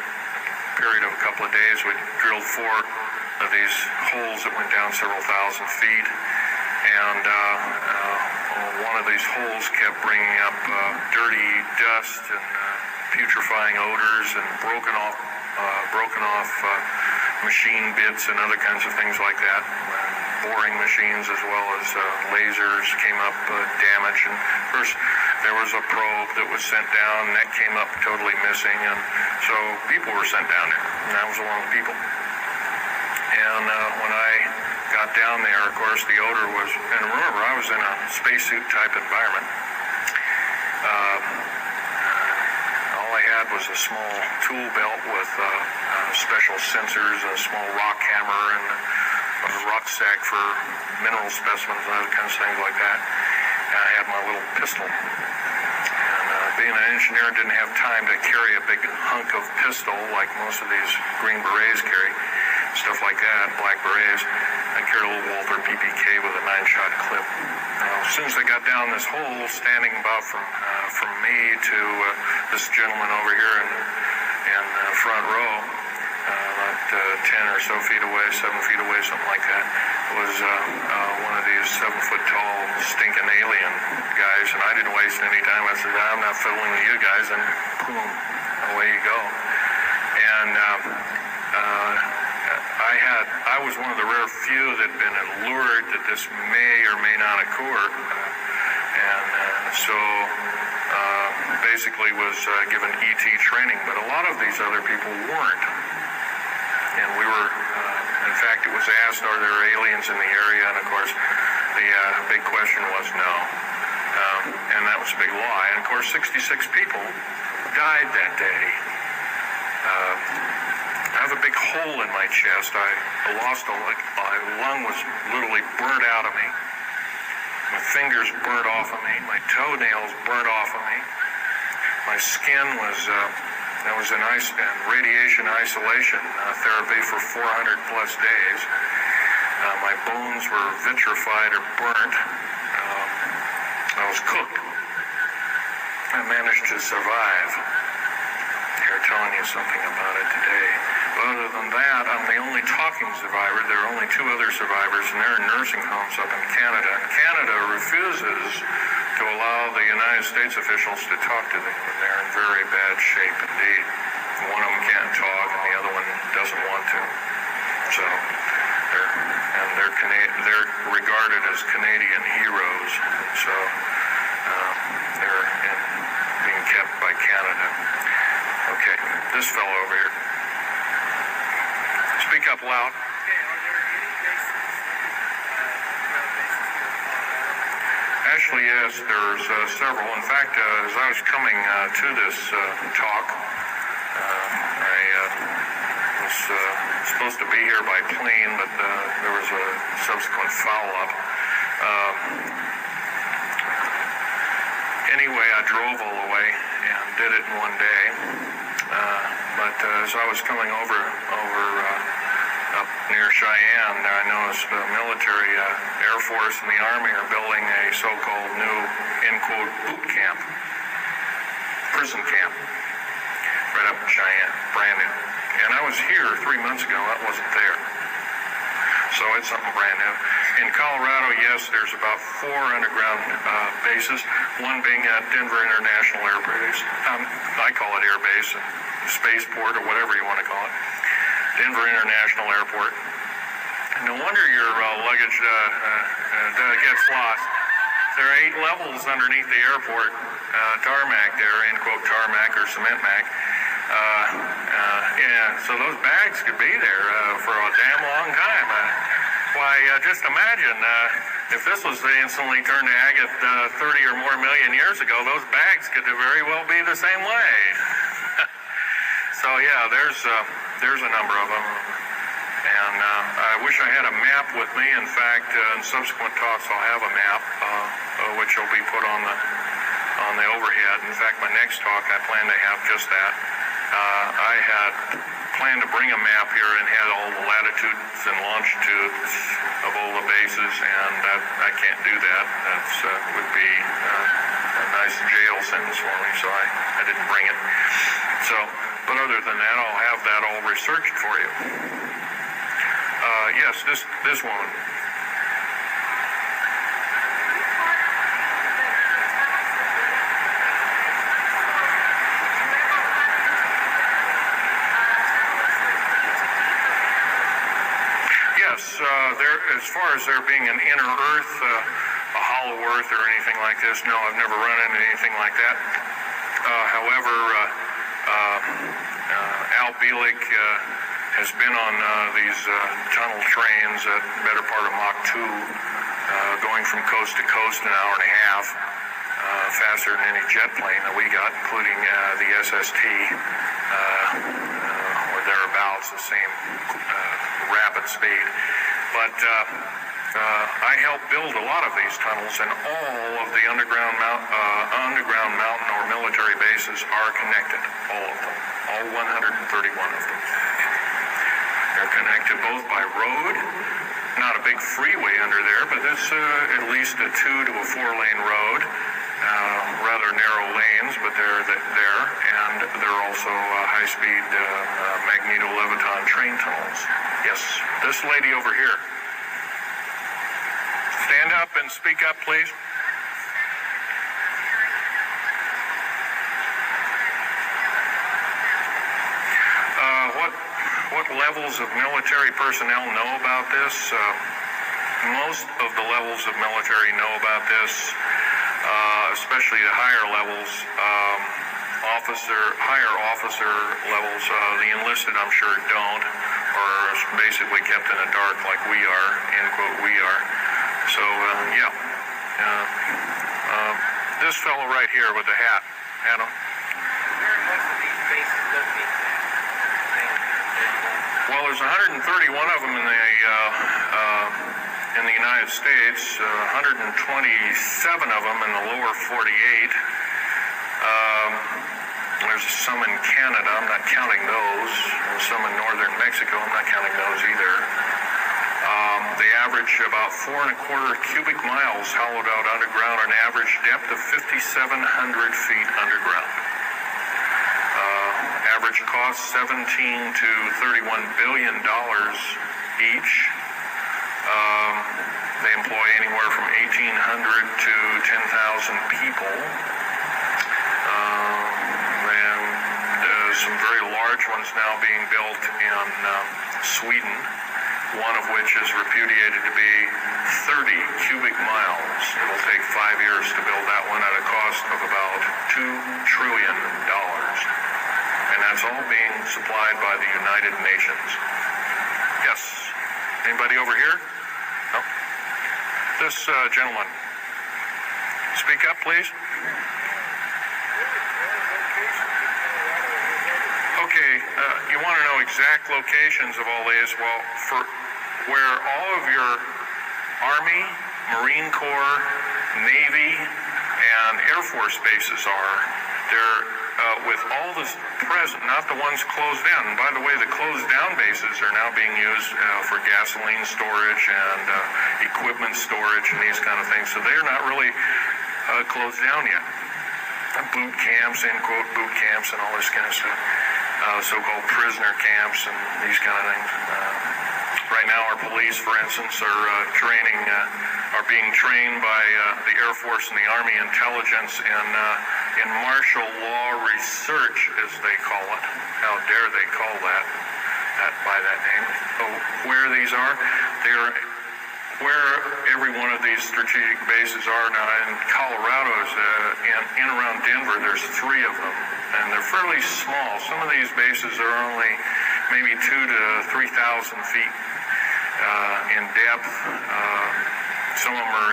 period of a couple of days, we drilled 4 of these holes that went down several thousand feet. And one of these holes kept bringing up dirty dust and putrefying odors and broken off machine bits and other kinds of things like that. Boring machines as well as lasers came up damaged. And first there was a probe that was sent down, and that came up totally missing. And so people were sent down there, and I was one of the people. And when I got down there, of course, the odor was, and remember, I was in a spacesuit type environment. All I had was a small tool belt with special sensors, a small rock hammer, and a rucksack for mineral specimens and other kinds of things like that. And I had my little pistol. And being an engineer, didn't have time to carry a big hunk of pistol like most of these Green Berets carry, stuff like that, black berets. I carried a little Walther PPK with a 9-shot clip. As soon as I got down this hole, standing about from me to this gentleman over here in the front row, about 10 or so feet away, 7 feet away, something like that, was one of these 7-foot-tall stinking alien guys, and I didn't waste any time. I said, I'm not fiddling with you guys, and boom, away you go. And I was one of the rare few that had been allured that this may or may not occur, and so basically was given ET training, but a lot of these other people weren't. And we were, in fact, it was asked, are there aliens in the area? And of course, the big question was no. And that was a big lie. And of course, 66 people died that day. have a big hole in my chest. I lost my lung was literally burnt out of me. My fingers burnt off of me. My toenails burnt off of me. My skin was, I was in radiation isolation therapy for 400 plus days. My bones were vitrified or burnt. I was cooked. I managed to survive. They're telling you something about it today. But other than that, I'm the only talking survivor. There are only 2 other survivors, and they're in nursing homes up in Canada. And Canada refuses to allow the United States officials to talk to them. They're in very bad shape indeed. One of them can't talk, and the other one doesn't want to. So they're regarded as Canadian heroes. So they're being kept by Canada. Okay, this fellow over here. Speak up loud.
Okay, are there any bases, ground bases here in Colorado?
Actually, yes, there's several. In fact, as I was coming to this talk, I was supposed to be here by plane, but there was a subsequent foul-up. Anyway, I drove all the way and did it in one day. But as I was coming over up near Cheyenne, I noticed the military, Air Force, and the Army are building a so-called new, in quote, boot camp, prison camp, right up in Cheyenne, brand new. And I was here 3 months ago. That wasn't there. So it's something brand new. In Colorado, yes, there's about 4 underground bases, one being at Denver International Air Base. I call it Air Base, Spaceport, or whatever you want to call it. Denver International Airport. No wonder your luggage gets lost. There are 8 levels underneath the airport, tarmac there, end quote tarmac or cement mac. Yeah, so those bags could be there for a damn long time. Why, just imagine if this was instantly turned to agate 30 or more million years ago, those bags could very well be the same way. So yeah, there's a number of them. And I wish I had a map with me. In fact, in subsequent talks, I'll have a map, which will be put on the overhead. In fact, my next talk, I plan to have just that. I had planned to bring a map here and had all the latitudes and longitudes of all the bases, and I can't do that. That would be a nice jail sentence for me, so I didn't bring it. So, but other than that, I'll have that all researched for you. Yes, this woman. As far as there being an inner earth, a hollow earth or anything like this, no, I've never run into anything like that. However, Al Bielek has been on these tunnel trains at the better part of Mach 2, going from coast to coast an hour and a half, faster than any jet plane that we got, including the SST, or thereabouts, the same rapid speed. But I helped build a lot of these tunnels, and all of the underground mountain or military bases are connected, all of them, all 131 of them. They're connected both by road, not a big freeway under there, but it's at least a 2 to a 4 lane road, rather narrow lanes, but they're there, and they're also high-speed magneto-leviton train tunnels. Yes, this lady over here. Stand up and speak up, please. What levels of military personnel know about this? Most of the levels of military know about this, especially the higher levels, higher officer levels. The enlisted, I'm sure, don't, or are basically kept in the dark like we are, end quote, we are. So, yeah. This fellow right here with the hat, Adam.
Where are most of these bases located at?
there's 131 of them in the United States, 127 of them in the lower 48. There's some in Canada, I'm not counting those, and some in northern Mexico, I'm not counting those either. They average about 4.25 cubic miles hollowed out underground, an average depth of 5,700 feet underground. Average cost $17 to $31 billion each. They employ anywhere from 1,800 to 10,000 people. Some very large ones now being built in Sweden, one of which is repudiated to be 30 cubic miles. It'll take 5 years to build that one at a cost of about $2 trillion. And that's all being supplied by the United Nations. Yes. Anybody over here? No. This gentleman. Speak up, please. Okay, you want to know exact locations of all these? Well, for where all of your Army, Marine Corps, Navy, and Air Force bases are, they're with all the present, not the ones closed down. And by the way, the closed down bases are now being used for gasoline storage and equipment storage and these kind of things. So they're not really closed down yet. Boot camps, end quote, boot camps and all this kind of stuff. So-called prisoner camps and these kind of things. Right now, our police, for instance, are being trained by the Air Force and the Army intelligence in martial law research, as they call it. How dare they call that by that name? So where these are, they're where every one of these strategic bases are now. In Colorado, in around Denver, there's 3 of them, and they're fairly small. Some of these bases are only maybe 2,000 to 3,000 feet in depth. Some of them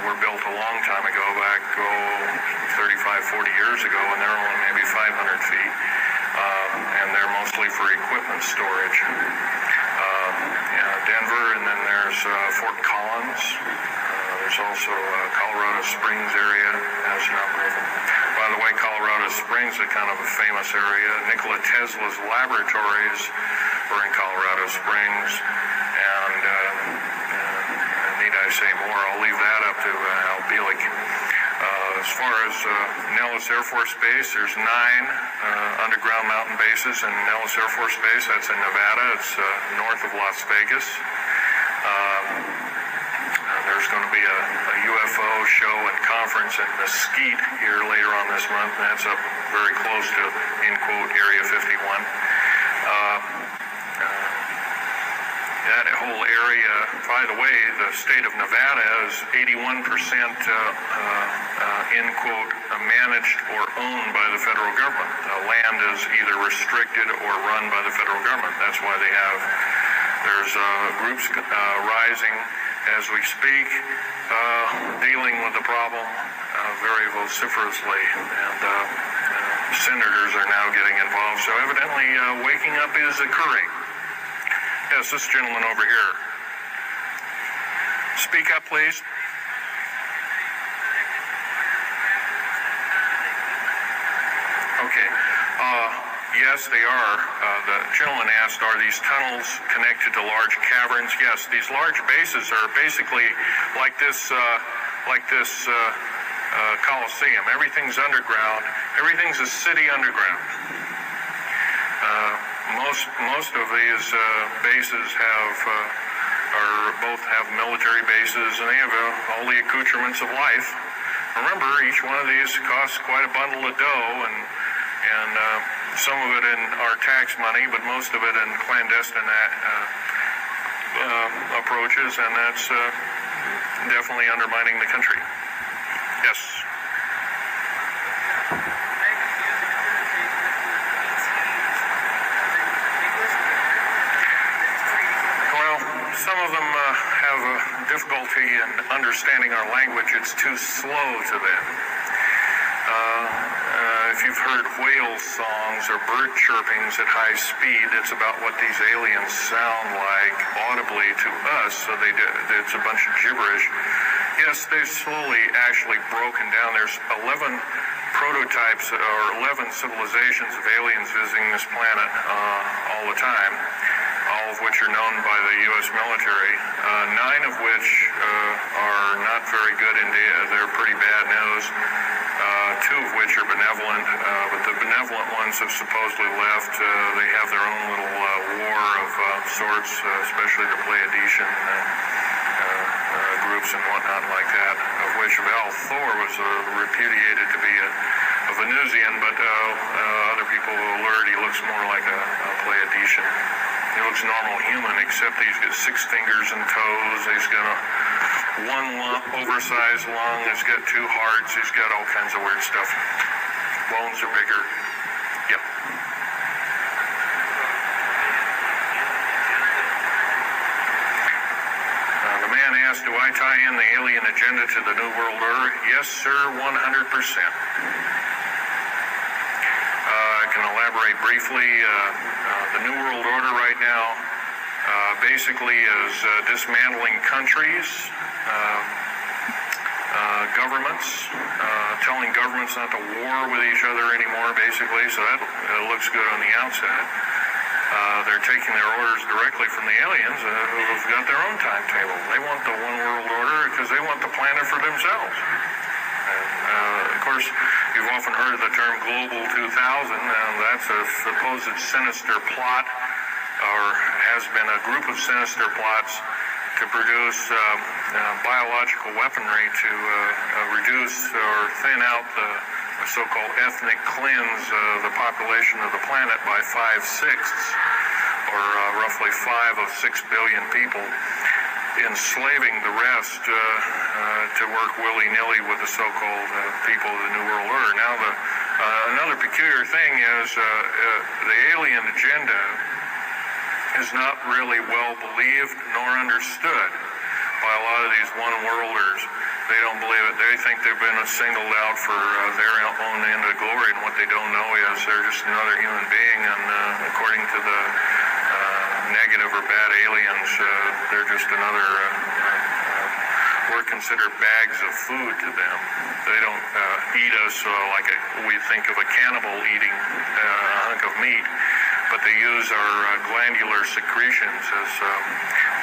were built a long time ago, back 35, 40 years ago, and they're only maybe 500 feet, and they're mostly for equipment storage. Denver, and then there's Fort Collins. There's also Colorado Springs area has a number of them. By the way, Colorado Springs is kind of a famous area. Nikola Tesla's laboratories were in Colorado Springs, and need I say more? I'll leave that up to Al Bielek. As far as Nellis Air Force Base, there's 9 underground mountain bases in Nellis Air Force Base. That's in Nevada. It's north of Las Vegas. There's going to be a UFO show and conference in Mesquite here later on this month. That's up very close to, in quote, Area 51. That whole area, by the way, the state of Nevada is 81% in quote, managed or owned by the federal government. Land is either restricted or run by the federal government. That's why there's groups rising as we speak, dealing with the problem very vociferously, and senators are now getting involved. So evidently waking up is occurring. Yes, this gentleman over here. Speak up, please. Okay. Yes, they are. The gentleman asked, are these tunnels connected to large caverns? Yes, these large bases are basically like this Coliseum. Everything's underground. Everything's a city underground. Most of these bases both have military bases, and they have all the accoutrements of life. Remember, each one of these costs quite a bundle of dough, and some of it in our tax money, but most of it in clandestine approaches, and that's definitely undermining the country. Yes. Some of them have a difficulty in understanding our language. It's too slow to them. if you've heard whale songs or bird chirpings at high speed, it's about what these aliens sound like audibly to us, so it's a bunch of gibberish. Yes, they've slowly actually broken down. There's 11 prototypes or 11 civilizations of aliens visiting this planet all the time, all of which are known by the U.S. military, 9 of which are not very good indeed. They're pretty bad news. 2 of which are benevolent, but the benevolent ones have supposedly left. They have their own little war of sorts, especially the Pleiadian groups and whatnot like that, of which Val Thor was repudiated to be a Venusian, but other people will alert he looks more like a Pleiadian. He looks normal human, except he's got 6 fingers and toes. He's got one oversized lung. He's got 2 hearts. He's got all kinds of weird stuff. Bones are bigger. Yep. The man asked, do I tie in the alien agenda to the New World Order? Yes, sir, 100%. I can elaborate briefly. The New World Order right now basically is dismantling countries, governments, telling governments not to war with each other anymore, basically, so that looks good on the outside. They're taking their orders directly from the aliens who've got their own timetable. They want the one world order because they want the planet for themselves. Of course, you've often heard of the term Global 2000, and that's a supposed sinister plot, or has been a group of sinister plots to produce biological weaponry to reduce or thin out the so-called ethnic cleanse the population of the planet by 5/6, or roughly 5 of 6 billion people, enslaving the rest to work willy-nilly with the so-called people of the New World Order. Now, another peculiar thing is the alien agenda is not really well believed nor understood by a lot of these one-worlders. They don't believe it. They think they've been singled out for their own end of glory, and what they don't know is they're just another human being, and according to the negative or bad aliens, they're just another, we're considered bags of food to them. They don't eat us like we think of a cannibal eating a hunk of meat, but they use our glandular secretions as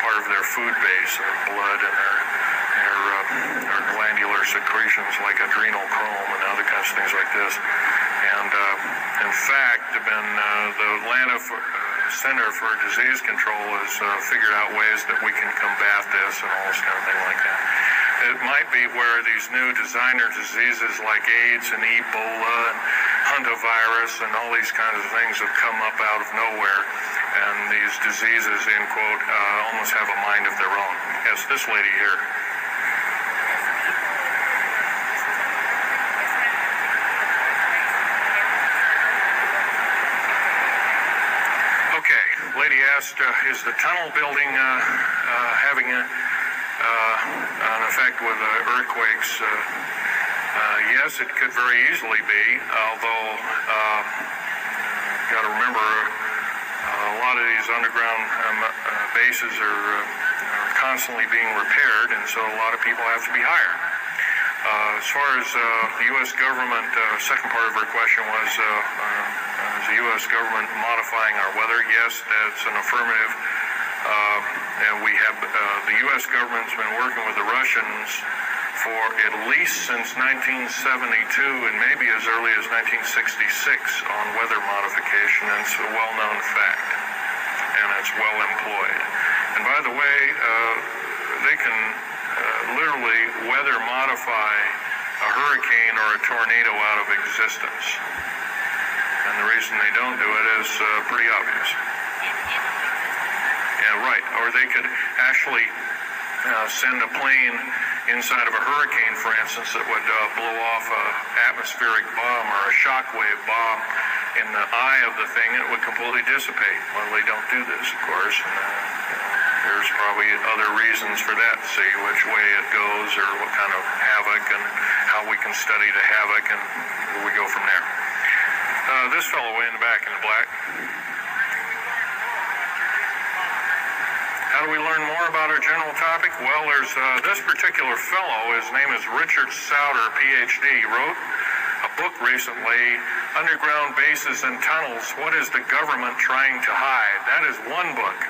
part of their food base, their blood and their glandular secretions like adrenal chrome and other kinds of things like this. And in fact, the Atlanta Center for Disease Control has figured out ways that we can combat this and all this kind of thing like that. It might be where these new designer diseases like AIDS and Ebola and hantavirus and all these kinds of things have come up out of nowhere, and these diseases, end quote, almost have a mind of their own. Yes, this lady here. Okay, lady asked, is the tunnel building having an effect with earthquakes? Yes, it could very easily be, although got to remember a lot of these underground bases are constantly being repaired, and so a lot of people have to be hired. As far as the U.S. government, second part of her question was, is the U.S. government modifying our weather? Yes, that's an affirmative. And we have, the U.S. government's been working with the Russians for at least since 1972 and maybe as early as 1966 on weather modification, and it's a well-known fact, and it's well employed. And by the way, they can literally weather modify a hurricane or a tornado out of existence. And the reason they don't do it is pretty obvious. Yeah, right. Or they could actually send a plane inside of a hurricane, for instance, that would blow off an atmospheric bomb or a shockwave bomb in the eye of the thing, and it would completely dissipate. Well, they don't do this, of course, and there's probably other reasons for that, to see which way it goes or what kind of havoc and how we can study the havoc, and we go from there. This fellow way in the back in the black. How do we learn more about our general topic? Well, there's this particular fellow, his name is Richard Souter, PhD. He wrote a book recently, Underground Bases and Tunnels, What is the Government Trying to Hide? That is one book.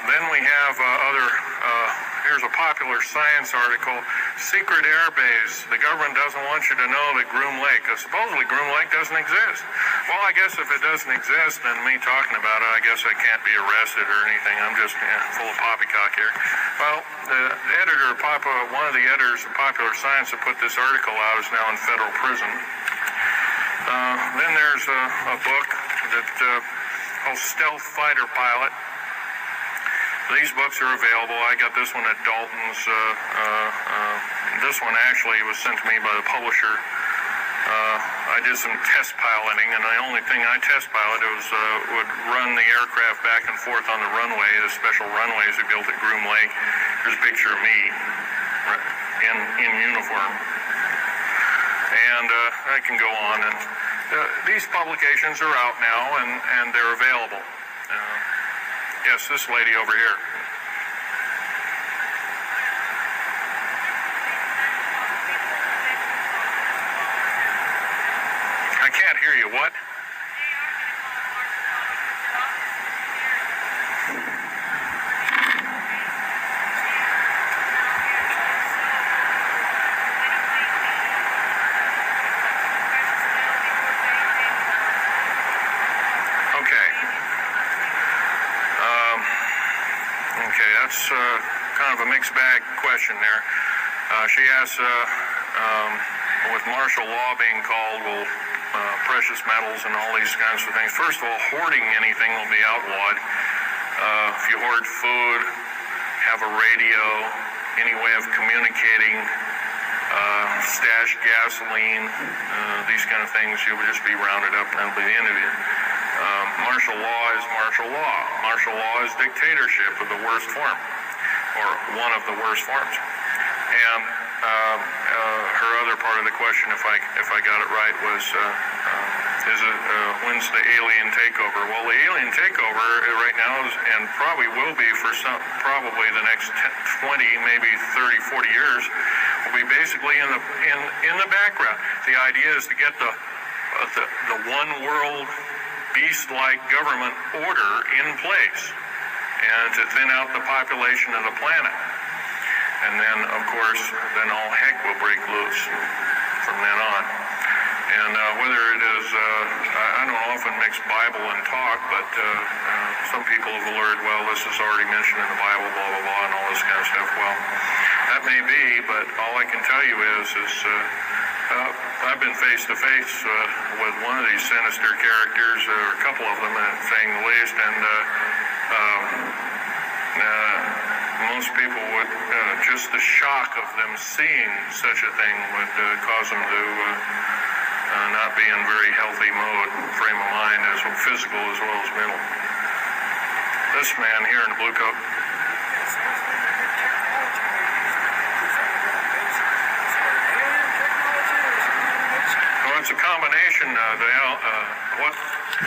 Then we have here's a popular science article, Secret Air Base. The government doesn't want you to know that Groom Lake, supposedly Groom Lake doesn't exist. Well, I guess if it doesn't exist, then me talking about it, I guess I can't be arrested or anything. I'm just full of poppycock here. Well, the editor, one of the editors of Popular Science that put this article out is now in federal prison. Then there's a book that called Stealth Fighter Pilot. These books are available. I got this one at Dalton's. This one actually was sent to me by the publisher. I did some test piloting, and the only thing I test piloted was would run the aircraft back and forth on the runway, the special runways they built at Groom Lake. There's a picture of me in uniform. And I can go on. And these publications are out now, and they're available. Yes, this lady over here. I can't hear you. What? Okay, that's kind of a mixed bag question there. She asks, with martial law being called, will precious metals and all these kinds of things. First of all, hoarding anything will be outlawed. If you hoard food, have a radio, any way of communicating, stash gasoline, these kind of things, you would just be rounded up and that'll be the end of it. Martial law is martial law. Martial law is dictatorship of the worst form, or one of the worst forms. And her other part of the question, if I got it right, was when's the alien takeover? Well, the alien takeover right now is, and probably will be for probably the next 20, maybe 30, 40 years, will be basically in the background. The idea is to get the one world beast-like government order in place and to thin out the population of the planet. And then, of course, then all heck will break loose from then on. And whether it is, I don't often mix Bible and talk, but some people have alerted, well, this is already mentioned in the Bible, blah, blah, blah, and all this kind of stuff. Well, that may be, but all I can tell you is I've been face to face with one of these sinister characters, or a couple of them, saying the least, and most people would, just the shock of them seeing such a thing would cause them to not be in very healthy frame of mind, as well physical as well as mental. This man here in the blue coat. Well, it's a combination. What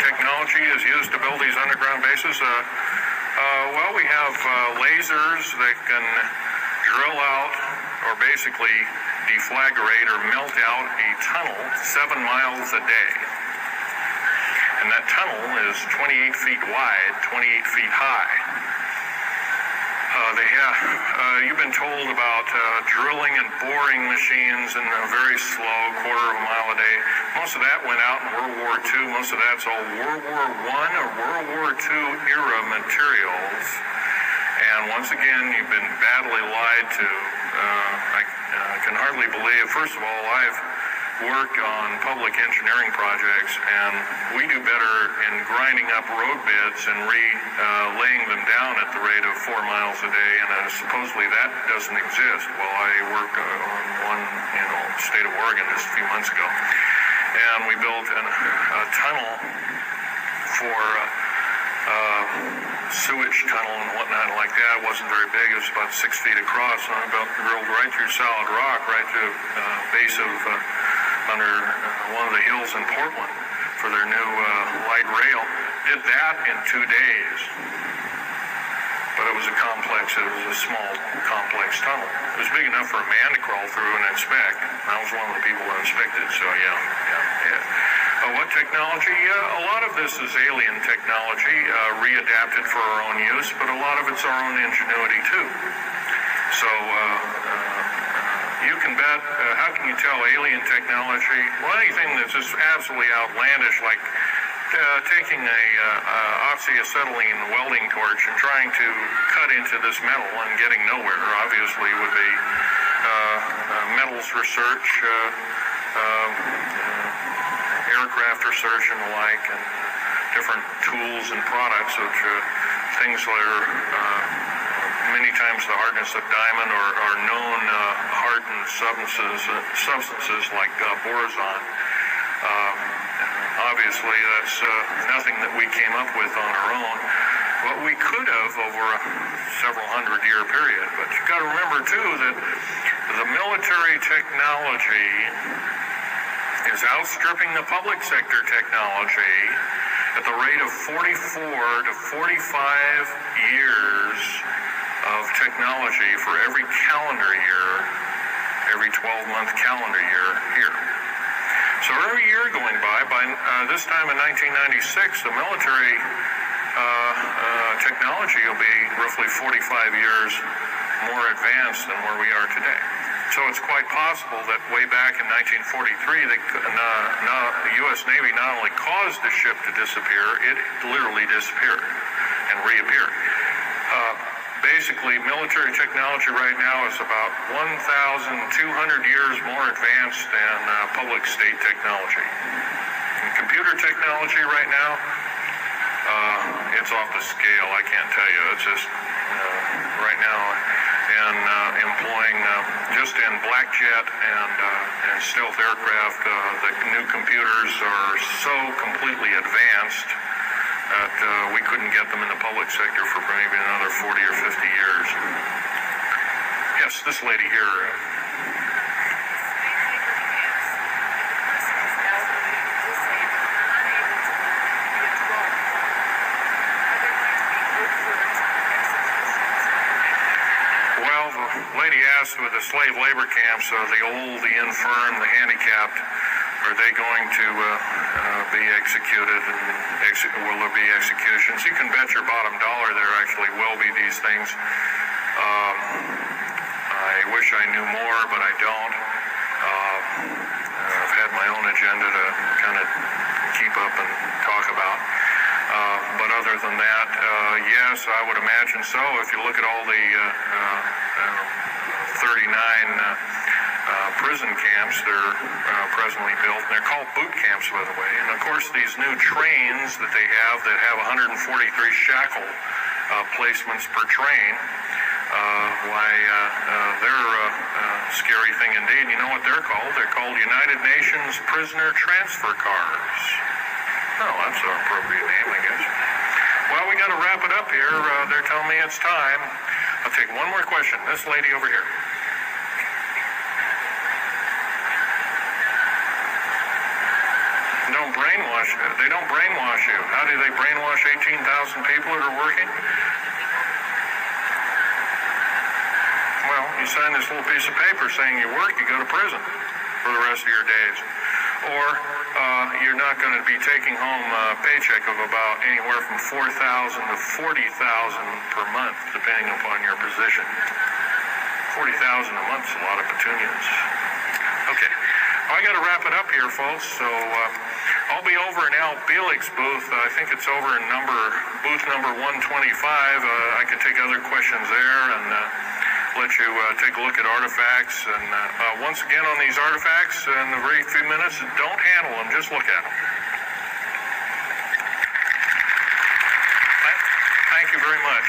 technology is used to build these underground bases? Well, we have lasers that can drill out, or basically deflagrate or melt out a tunnel 7 miles a day. And that tunnel is 28 feet wide, 28 feet high. You've been told about drilling and boring machines in a very slow, quarter of a mile a day. Most of that went out in World War II. Most of that's all World War I or World War II era materials. And once again, you've been badly lied to. I can hardly believe, first of all, I've worked on public engineering projects, and we do better in grinding up road beds and laying them down at the rate of 4 miles a day, and supposedly that doesn't exist. Well, I worked on one in the state of Oregon just a few months ago, and we built a tunnel for sewage tunnel and whatnot like that. It wasn't very big. It was about 6 feet across, and I drilled right through solid rock, right to the base of under one of the hills in Portland for their new light rail. Did that in 2 days. But it was a small, complex tunnel. It was big enough for a man to crawl through and inspect. I was one of the people that inspected, so yeah. What technology? A lot of this is alien technology, readapted for our own use, but a lot of it's our own ingenuity too. So you can bet, how can you tell alien technology? Well, anything that's just absolutely outlandish, like taking a oxyacetylene welding torch and trying to cut into this metal and getting nowhere, obviously, would be metals research, aircraft research and the like, and different tools and products, which things that are many times the hardness of diamond or known hardened substances like boron. Obviously, that's nothing that we came up with on our own. But we could have over a several hundred-year period. But you've got to remember, too, that the military technology is outstripping the public sector technology at the rate of 44 to 45 years of technology for every calendar year, every 12-month calendar year here. So every year going by this time in 1996, the military technology will be roughly 45 years more advanced than where we are today. So it's quite possible that way back in 1943, the U.S. Navy not only caused the ship to disappear, it literally disappeared and reappeared. Basically, military technology right now is about 1,200 years more advanced than public state technology. And computer technology right now, it's off the scale, I can't tell you. It's just right now, and employing just in black jet and stealth aircraft, the new computers are so completely advanced that we couldn't get them in the public sector for maybe another 40 or 50 years. Yes, this lady here. Well, the lady asked with the slave labor camps, the old, the infirm, the handicapped, are they going to be executed, and will there be executions? You can bet your bottom dollar there actually will be these things. I wish I knew more, but I don't. I've had my own agenda to kind of keep up and talk about. But other than that, yes, I would imagine so. If you look at all the 39 prison camps, they're presently built, and they're called boot camps, by the way. And of course, these new trains that they have that have 143 shackle placements per train, they're a scary thing indeed. You know what they're called? They're called United Nations Prisoner Transfer Cars. Oh, that's an appropriate name, I guess. Well, we got to wrap it up here. They're telling me it's time. I'll take one more question. This lady over here. They don't brainwash you. How do they brainwash 18,000 people that are working? Well, you sign this little piece of paper saying you work, you go to prison for the rest of your days. Or you're not going to be taking home a paycheck of about anywhere from $4,000 to $40,000 per month, depending upon your position. $40,000 a month is a lot of petunias. Okay, I got to wrap it up here, folks. So I'll be over in Al Bielig's booth. I think it's over in booth number 125. I can take other questions there and let you take a look at artifacts. And once again, on these artifacts, in the very few minutes, don't handle them, just look at them. Thank you very much.